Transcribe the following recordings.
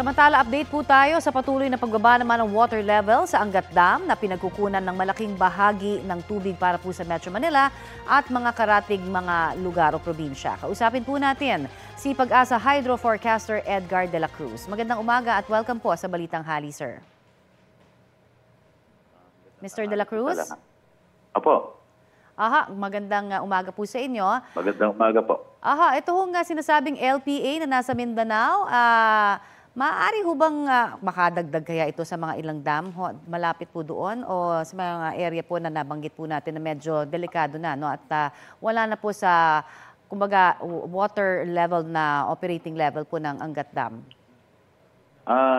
Samantala, update po tayo sa patuloy na pagbaba naman ng water level sa Angat Dam na pinagkukunan ng malaking bahagi ng tubig para po sa Metro Manila at mga karatig mga lugar o probinsya. Kausapin po natin si Pag-asa Hydro Forecaster Edgar de la Cruz. Magandang umaga at welcome po sa Balitang Hali, sir. Mr. de la Cruz? Apo. Aha, magandang umaga po sa inyo. Magandang umaga po. Aha, ito ho nga sinasabing LPA na nasa Mindanao. Maaari ho bang makadagdag kaya ito sa mga ilang dam malapit po doon o sa mga area po na nabanggit po natin na medyo delikado na, no? At wala na po sa kumbaga water level na operating level po ng Angat Dam?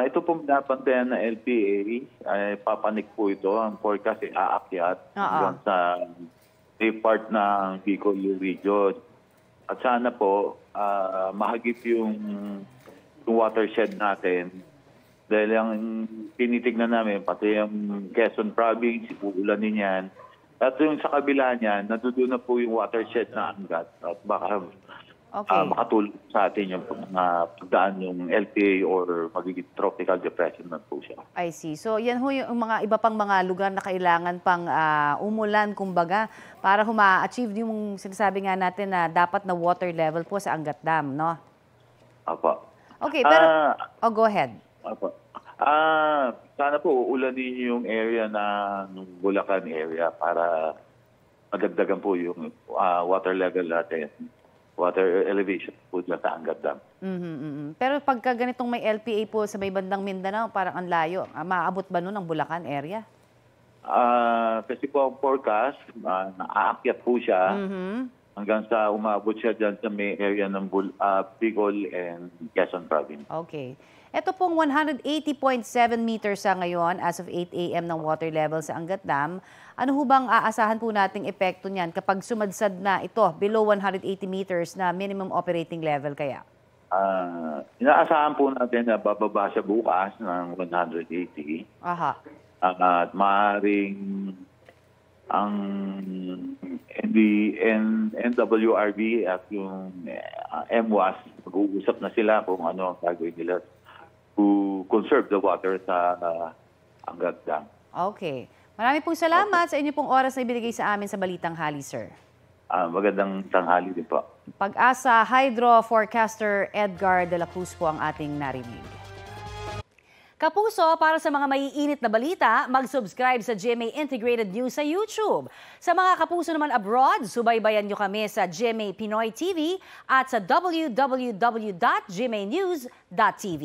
Ito po napantayan na LPA ay papanik po ito. Ang forecast ay aakyat hanggang sa part ng Bicol region. At sana po mahagip yung watershed natin dahil ang tinitignan namin pati yung Quezon Province, uulanin yan. At yung sa kabila niyan, nandoon na po yung watershed na Angat at baka makatulong sa atin yung pagdaan yung LPA or magiging tropical depression na po siya. I see. So yan ho yung mga iba pang mga lugar na kailangan pang umulan kumbaga para ma-achieve yung sinasabi nga natin na dapat na water level po sa Angat Dam, no? Apo. Okay, pero go ahead. Apo. Sana po ulanin yung area ng Bulacan area para madagdagan po yung water level natin. Water elevation po dyan sa Angat Dam. Pero pagka ganitong may LPA po sa may bandang Mindanao, parang ang layo. Maaabot ba nun ang Bulacan area? Kasi po ang forecast, naaakyat po siya hanggang sa umabot siya dyan sa may area ng Bicol and Quezon Province. Okay. Ito pong 180.7 meters sa ngayon as of 8 a.m. ng water level sa Angat Dam. Ano ho bang aasahan po nating epekto niyan kapag sumadsad na ito below 180 meters na minimum operating level kaya? Inaasahan po natin na bababa siya bukas ng 180. Aha. At maaaring ang NWRB at yung MWAS, mag-uusap na sila kung ano ang gagawin nila to conserve the water sa Angat Dam. Okay. Marami pong salamat sa inyo pong oras na ibinigay sa amin sa Balitang Hali, sir. Magandang tanghali din po. Pag-asa Hydro Forecaster Edgar de la Cruz po ang ating narinig. Kapuso, para sa mga maiinit na balita, mag-subscribe sa GMA Integrated News sa YouTube. Sa mga kapuso naman abroad, subaybayan nyo kami sa GMA Pinoy TV at sa www.gmanews.tv.